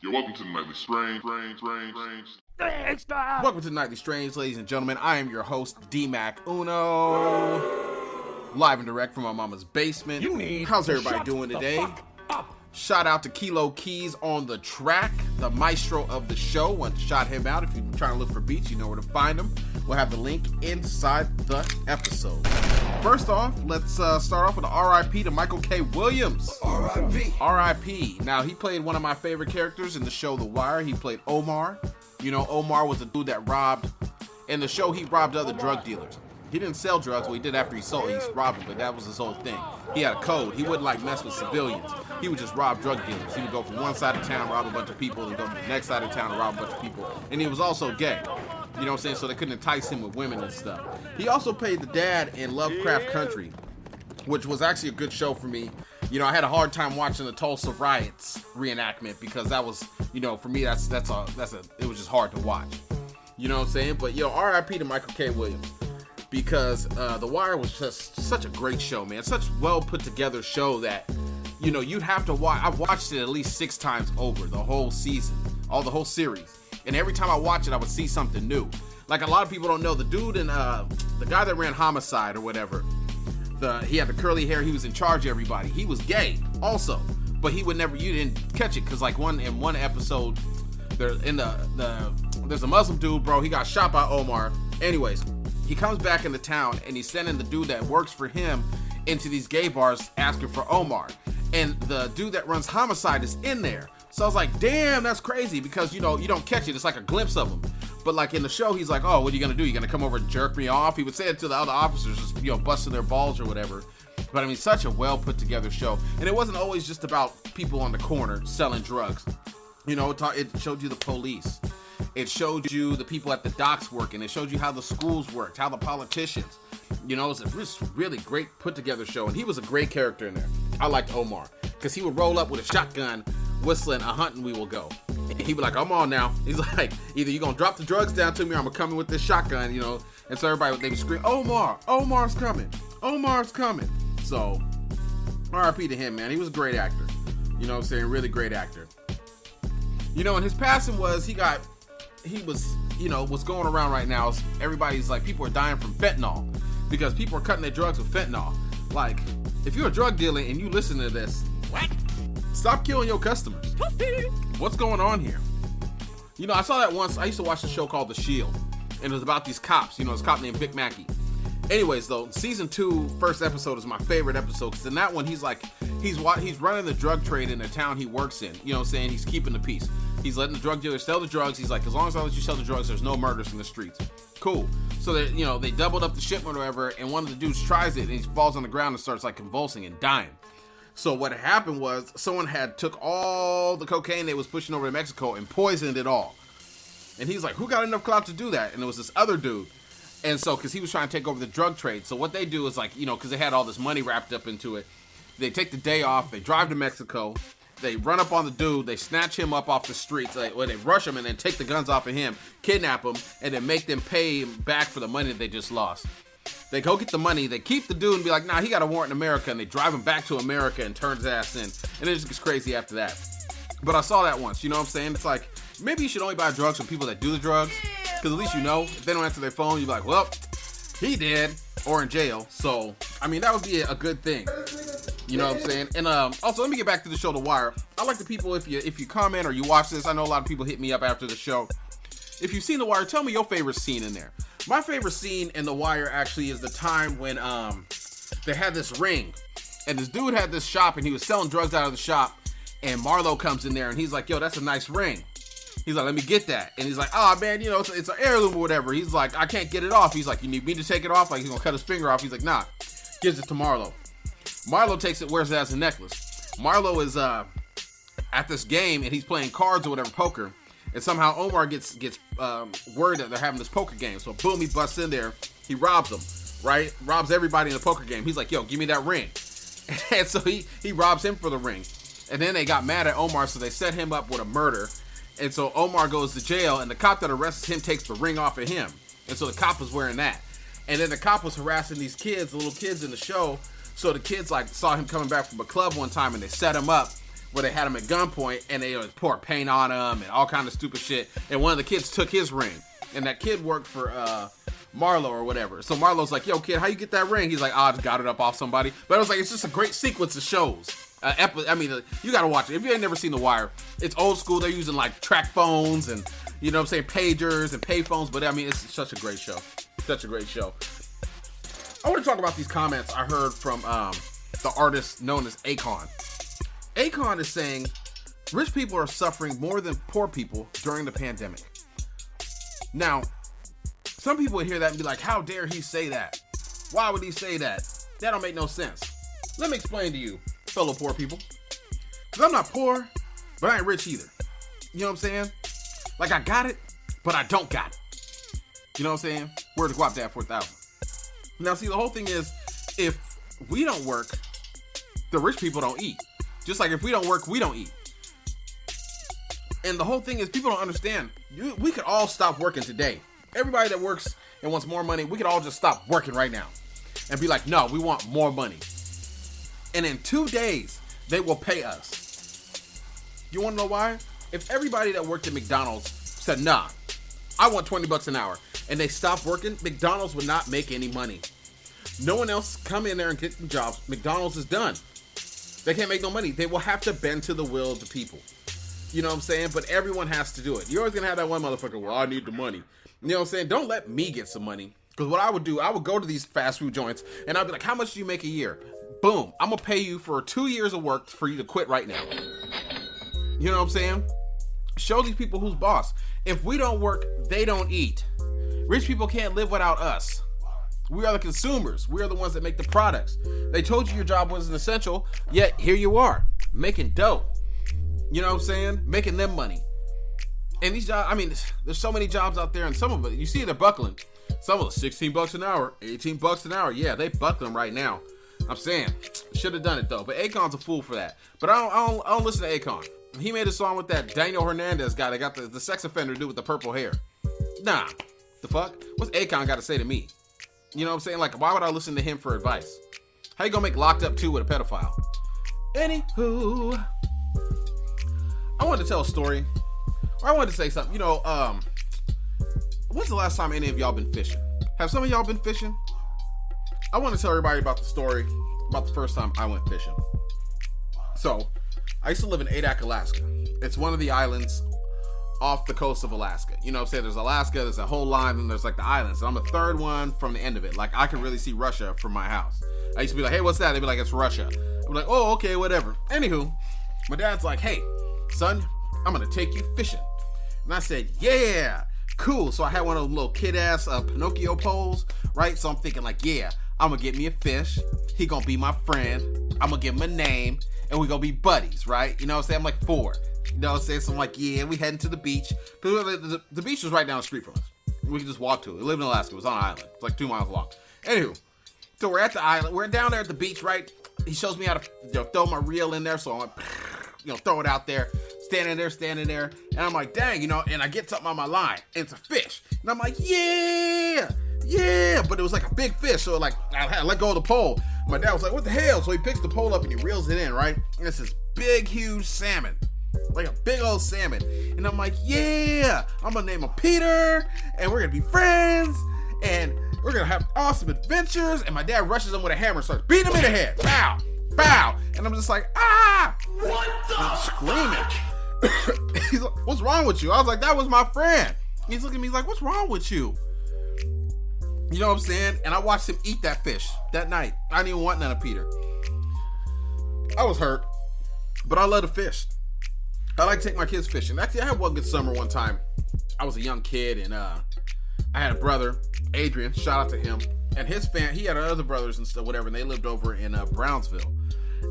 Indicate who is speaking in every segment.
Speaker 1: Yo, welcome to the Nightly Strange.
Speaker 2: Welcome to Nightly Strange, ladies and gentlemen. I am your host, D-Mac Uno, live and direct from my mama's basement. How's everybody doing today? Shout out to Keyz on the track, the maestro of the show. Want to shout him out. If you're trying to look for beats, you know where to find him. We'll have the link inside the episode. First off, let's start off with an RIP to Michael K. Williams. RIP. Now, he played one of my favorite characters in the show The Wire. He played Omar. You know, Omar was the dude that robbed, in the show he robbed other drug dealers. He didn't sell drugs, well he did after he robbed them, but that was his whole thing. He had a code. He wouldn't like mess with civilians. He would just rob drug dealers. He would go from one side of town, rob a bunch of people, and go to the next side of town and rob a bunch of people. And he was also gay. You know what I'm saying? So they couldn't entice him with women and stuff. He also played the dad in Lovecraft Country, which was actually a good show for me. You know, I had a hard time watching the Tulsa riots reenactment because that was, you know, for me it was just hard to watch. You know what I'm saying? But RIP to Michael K. Williams. Because The Wire was just such a great show, man. Such well put together show that, you know, you'd have to watch. I've watched it at least 6 times over, the whole season, the whole series. And every time I watch it, I would see something new. Like a lot of people don't know, the dude in the guy that ran Homicide or whatever, he had the curly hair, he was in charge of everybody. He was gay also, but you didn't catch it because like in one episode, there's a Muslim dude, bro. He got shot by Omar. Anyways. He comes back into town and he's sending the dude that works for him into these gay bars asking for Omar. And the dude that runs Homicide is in there. So I was like, damn, that's crazy because, you know, you don't catch it. It's like a glimpse of him. But like in the show, he's like, oh, what are you going to do? You going to come over and jerk me off? He would say it to the other officers, just, you know, busting their balls or whatever. But I mean, such a well put together show. And it wasn't always just about people on the corner selling drugs. You know, it showed you the police. It showed you the people at the docks working. It showed you how the schools worked, how the politicians. You know, it's a really great put together show. And he was a great character in there. I liked Omar because he would roll up with a shotgun, whistling, "A hunting we will go." And he'd be like, "I'm on now." He's like, either you're going to drop the drugs down to me or I'm going to come in with this shotgun, you know. And so they would scream, "Omar, Omar's coming. Omar's coming." So, RIP to him, man. He was a great actor. You know what I'm saying? Really great actor. You know, and his passing was, what's going around right now is everybody's like, people are dying from fentanyl because people are cutting their drugs with fentanyl. Like, if you're a drug dealer and you listen to this, what? Stop killing your customers. What's going on here? You know, I saw that once. I used to watch a show called The Shield, and it was about these cops. You know, this cop named Vic Mackey. Anyways, though, season 2, first episode is my favorite episode because in that one, he's running the drug trade in the town he works in. You know what I'm saying? He's keeping the peace. He's letting the drug dealers sell the drugs. He's like, as long as I let you sell the drugs, there's no murders in the streets. Cool. So they doubled up the shipment or whatever, and one of the dudes tries it, and he falls on the ground and starts like convulsing and dying. So what happened was someone took all the cocaine they was pushing over to Mexico and poisoned it all. And he's like, who got enough clout to do that? And it was this other dude. And so, because he was trying to take over the drug trade. So what they do is like, you know, because they had all this money wrapped up into it, they take the day off, they drive to Mexico, they run up on the dude, they snatch him up off the streets, they rush him and then take the guns off of him, kidnap him, and then make them pay him back for the money that they just lost. They go get the money, they keep the dude and be like, nah, he got a warrant in America, and they drive him back to America and turn his ass in. And it just gets crazy after that. But I saw that once, you know what I'm saying? It's like, maybe you should only buy drugs from people that do the drugs, because at least you know, if they don't answer their phone, you're like, well, he did, or in jail. So, I mean, that would be a good thing. You know what I'm saying? And also, let me get back to the show The Wire. I like the people, if you comment or you watch this, I know a lot of people hit me up after the show. If you've seen The Wire, tell me your favorite scene in there. My favorite scene in The Wire actually is the time when they had this ring, and this dude had this shop, and he was selling drugs out of the shop, and Marlo comes in there, and he's like, yo, that's a nice ring. He's like, let me get that. And he's like, oh, man, you know, it's an heirloom or whatever. He's like, I can't get it off. He's like, you need me to take it off? Like, he's going to cut his finger off. He's like, nah. Gives it to Marlo. Marlo takes it, wears it as a necklace. Marlo is at this game, and he's playing cards or whatever, poker. And somehow Omar gets word that they're having this poker game. So, boom, he busts in there. He robs them, right? Robs everybody in the poker game. He's like, yo, give me that ring. And so he robs him for the ring. And then they got mad at Omar, so they set him up with a murder. And so Omar goes to jail, and the cop that arrests him takes the ring off of him. And so the cop was wearing that. And then the cop was harassing these kids, the little kids in the show. So the kids like saw him coming back from a club one time, and they set him up where they had him at gunpoint and they would pour paint on him and all kind of stupid shit. And one of the kids took his ring, and that kid worked for Marlo or whatever. So Marlo's like, yo, kid, how you get that ring? He's like, I just got it up off somebody. But it was like, it's just a great sequence of shows. You gotta watch it. If you ain't never seen The Wire, it's old school. They're using like track phones and, you know what I'm saying, pagers and pay phones. But I mean, it's such a great show. Such a great show. I want to talk about these comments I heard from the artist known as Akon. Akon is saying rich people are suffering more than poor people during the pandemic. Now, some people would hear that and be like, how dare he say that? Why would he say that? That don't make no sense. Let me explain to you, fellow poor people. Because I'm not poor, but I ain't rich either. You know what I'm saying? Like, I got it, but I don't got it. You know what I'm saying? Word to Guap Dad 4000. Now, see, the whole thing is, if we don't work, the rich people don't eat. Just like if we don't work, we don't eat. And the whole thing is, people don't understand. We could all stop working today. Everybody that works and wants more money, we could all just stop working right now. And be like, no, we want more money. And in 2 days, they will pay us. You want to know why? If everybody that worked at McDonald's said, nah, I want $20 an hour, and they stopped working, McDonald's would not make any money. No one else come in there and get the jobs. McDonald's is done. They can't make no money. They will have to bend to the will of the people. You know what I'm saying? But everyone has to do it. You're always going to have that one motherfucker, well, I need the money. You know what I'm saying? Don't let me get some money. Because what I would do, I would go to these fast food joints, and I'd be like, how much do you make a year? Boom. I'm going to pay you for 2 years of work for you to quit right now. You know what I'm saying? Show these people who's boss. If we don't work, they don't eat. Rich people can't live without us. We are the consumers. We are the ones that make the products. They told you your job wasn't essential, yet here you are, making dough. You know what I'm saying? Making them money. And these jobs, I mean, there's so many jobs out there, and some of it, you see they're buckling. Some of them $16 an hour, $18 an hour. Yeah, they buckling right now. I'm saying, should have done it though. But Akon's a fool for that. But I don't listen to Akon. He made a song with that Daniel Hernandez guy that got the sex offender dude with the purple hair. Nah, the fuck? What's Akon got to say to me? You know what I'm saying? Like, why would I listen to him for advice? How you gonna make Locked Up 2 with a pedophile? Anywho, I wanted to tell a story. Or I wanted to say something. You know, when's the last time any of y'all been fishing? Have some of y'all been fishing? I want to tell everybody about the story about the first time I went fishing. So, I used to live in Adak, Alaska. It's one of the islands off the coast of Alaska. You know what I'm saying? There's Alaska, there's a whole line, and there's like the islands. And I'm the third one from the end of it. Like, I can really see Russia from my house. I used to be like, hey, what's that? They'd be like, it's Russia. I'm like, oh, okay, whatever. Anywho, my dad's like, hey, son, I'm going to take you fishing. And I said, yeah, cool. So I had one of those little kid-ass Pinocchio poles, right? So I'm thinking like, yeah, I'm going to get me a fish. He going to be my friend. I'm going to give him a name. And we going to be buddies, right? You know what I'm saying? I'm like 4. You know what I'm saying? So I'm like, yeah, we heading to the beach. The beach was right down the street from us. We could just walk to it. We lived in Alaska. It was on an island. It's like 2 miles long. Anywho, so we're at the island. We're down there at the beach, right? He shows me how to throw my reel in there. So I'm like, throw it out there. Standing there. And I'm like, dang, and I get something on my line. And it's a fish. And I'm like, yeah. But it was like a big fish. So like, I let go of the pole. My dad was like, what the hell? So he picks the pole up and he reels it in, right? And it's this big, huge salmon. Like a big old salmon. And I'm like, yeah, I'm gonna name him Peter, and we're gonna be friends, and we're gonna have awesome adventures. And my dad rushes him with a hammer and starts beating him in the head. Bow, bow. And I'm just like, ah! What the I'm screaming. He's like, what's wrong with you? I was like, that was my friend. He's looking at me, he's like, what's wrong with you? You know what I'm saying? And I watched him eat that fish that night. I didn't even want none of Peter. I was hurt, but I love to fish. I like to take my kids fishing. Actually, I had one good summer one time. I was a young kid, and I had a brother, Adrian. Shout out to him. And his he had other brothers and stuff, whatever, and they lived over in Brownsville.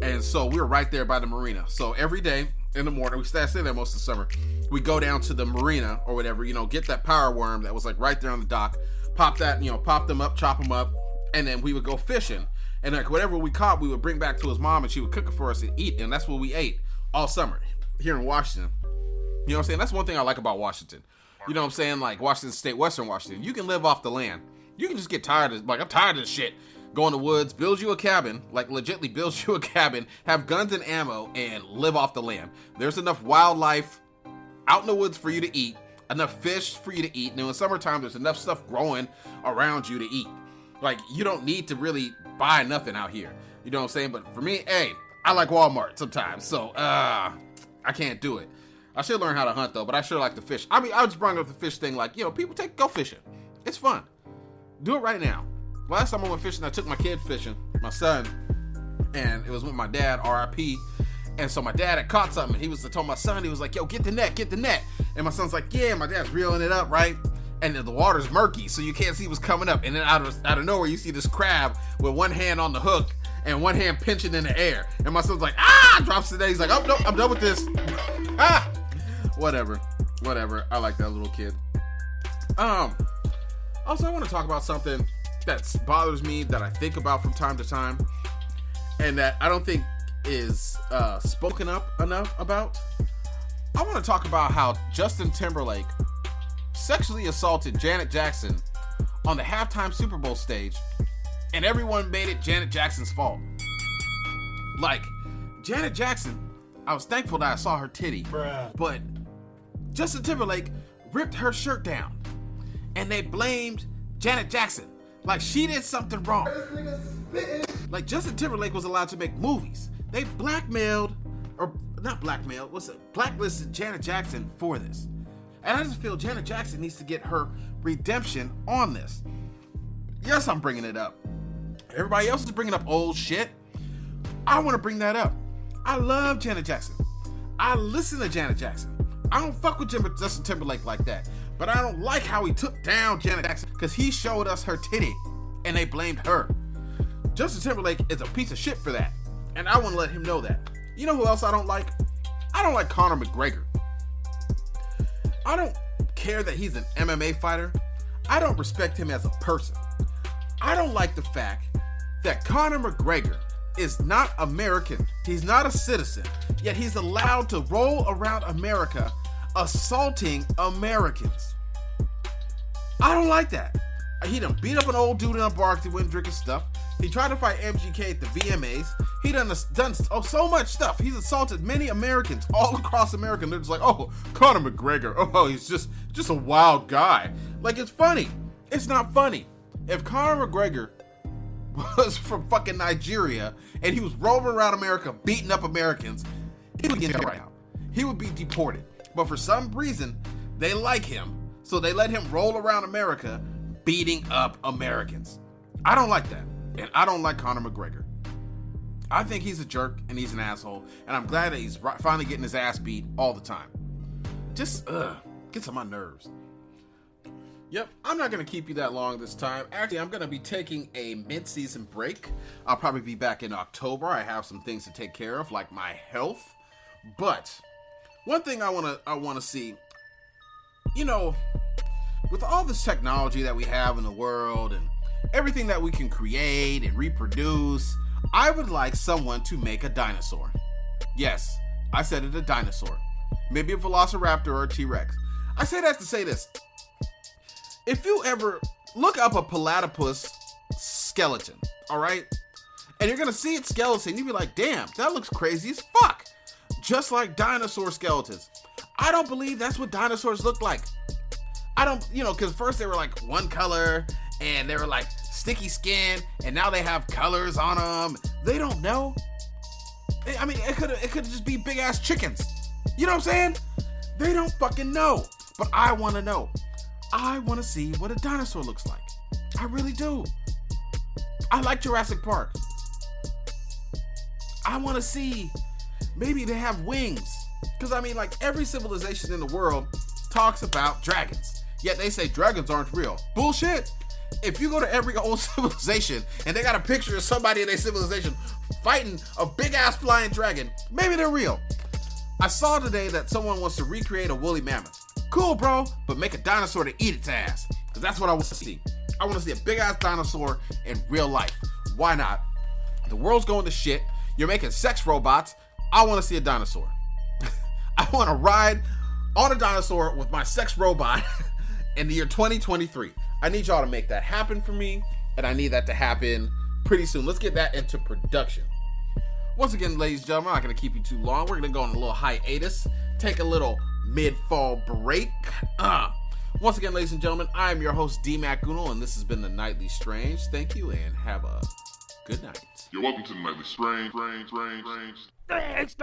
Speaker 2: And so we were right there by the marina. So every day in the morning, we stay there most of the summer. We go down to the marina or whatever, get that power worm that was like right there on the dock. Pop that, pop them up, chop them up, and then we would go fishing. And like whatever we caught, we would bring back to his mom, and she would cook it for us and eat. And that's what we ate all summer here in Washington. You know what I'm saying? That's one thing I like about Washington. You know what I'm saying? Like Washington State, Western Washington. You can live off the land. You can just get tired of, like, I'm tired of this shit. go in the woods, build you a cabin, like legitimately build you a cabin, have guns and ammo, and live off the land. There's enough wildlife out in the woods for you to eat, enough fish for you to eat. Now in summertime, there's enough stuff growing around you to eat. Like, you don't need to really buy nothing out here. You know what I'm saying? But for me, hey, I like Walmart sometimes, so I can't do it. I should learn how to hunt though, but I sure like to fish. I mean, I just brought up the fish thing, like, you know, people go fishing. It's fun. Do it right now. Last time I went fishing, I took my kid fishing, my son, and it was with my dad, RIP. And so my dad had caught something. He told my son, he was like, yo, get the net. And my son's like, yeah, my dad's reeling it up, right? And then the water's murky, so you can't see what's coming up. And then out of nowhere, you see this crab with one hand on the hook and one hand pinching in the air. And my son's like, drops it there. He's like, oh, no, I'm done with this. Whatever. I like that little kid. Also, I want to talk about something that bothers me, that I think about from time to time, and that I don't think is spoken up enough about. I want to talk about how Justin Timberlake sexually assaulted Janet Jackson on the halftime Super Bowl stage, and everyone made it Janet Jackson's fault. Like, Janet Jackson, I was thankful that I saw her titty, but Justin Timberlake ripped her shirt down, and they blamed Janet Jackson like she did something wrong. Like, Justin Timberlake was allowed to make movies. They blacklisted Janet Jackson for this. And I just feel Janet Jackson needs to get her redemption on this. Yes, I'm bringing it up. Everybody else is bringing up old shit. I want to bring that up. I love Janet Jackson. I listen to Janet Jackson. I don't fuck with Justin Timberlake like that. But I don't like how he took down Janet Jackson, because he showed us her titty and they blamed her. Justin Timberlake is a piece of shit for that. And I want to let him know that. You know who else I don't like? I don't like Conor McGregor. I don't care that he's an MMA fighter. I don't respect him as a person. I don't like the fact that Conor McGregor is not American. He's not a citizen, yet he's allowed to roll around America assaulting Americans. I don't like that. He done beat up an old dude in a bar because he went drinking stuff. He tried to fight MGK at the VMAs. He done so much stuff. He's assaulted many Americans all across America. And they're just like, oh, Conor McGregor. Oh, he's just a wild guy. Like, it's funny. It's not funny. If Conor McGregor was from fucking Nigeria and he was rolling around America beating up Americans, he would get right now. He would be deported. But for some reason, they like him, so they let him roll around America beating up Americans. I don't like that. And I don't like Conor McGregor. I think he's a jerk and he's an asshole. And I'm glad that he's finally getting his ass beat all the time. Just, gets on my nerves. Yep, I'm not going to keep you that long this time. Actually, I'm going to be taking a mid-season break. I'll probably be back in October. I have some things to take care of, like my health. But one thing I want to see, you know, with all this technology that we have in the world and everything that we can create and reproduce, I would like someone to make a dinosaur. Yes, I said it, a dinosaur. Maybe a velociraptor or a T-Rex. I say that to say this. If you ever look up a platypus skeleton, all right? And you're going to see its skeleton, you'll be like, damn, that looks crazy as fuck. Just like dinosaur skeletons. I don't believe that's what dinosaurs look like. I don't, because first they were like one color, and they were like sticky skin, and now they have colors on them. They don't know. I mean, it could just be big ass chickens. You know what I'm saying? They don't fucking know. But I want to know. I want to see what a dinosaur looks like. I really do. I like Jurassic Park. I want to see. Maybe they have wings. Because I mean, like, every civilization in the world talks about dragons. Yet they say dragons aren't real. Bullshit. If you go to every old civilization and they got a picture of somebody in their civilization fighting a big ass flying dragon, maybe they're real. I saw today that someone wants to recreate a woolly mammoth. Cool, bro, but make a dinosaur to eat its ass. Because that's what I want to see. I want to see a big ass dinosaur in real life. Why not? The world's going to shit. You're making sex robots. I want to see a dinosaur. I want to ride on a dinosaur with my sex robot in the year 2023. I need y'all to make that happen for me, and I need that to happen pretty soon. Let's get that into production. Once again, ladies and gentlemen, I'm not going to keep you too long. We're going to go on a little hiatus, take a little mid-fall break. Once again, ladies and gentlemen, I am your host, D-Mac Uno, and this has been the Nightly Strange. Thank you, and have a good night.
Speaker 1: You're welcome to the Nightly Strange. Thanks,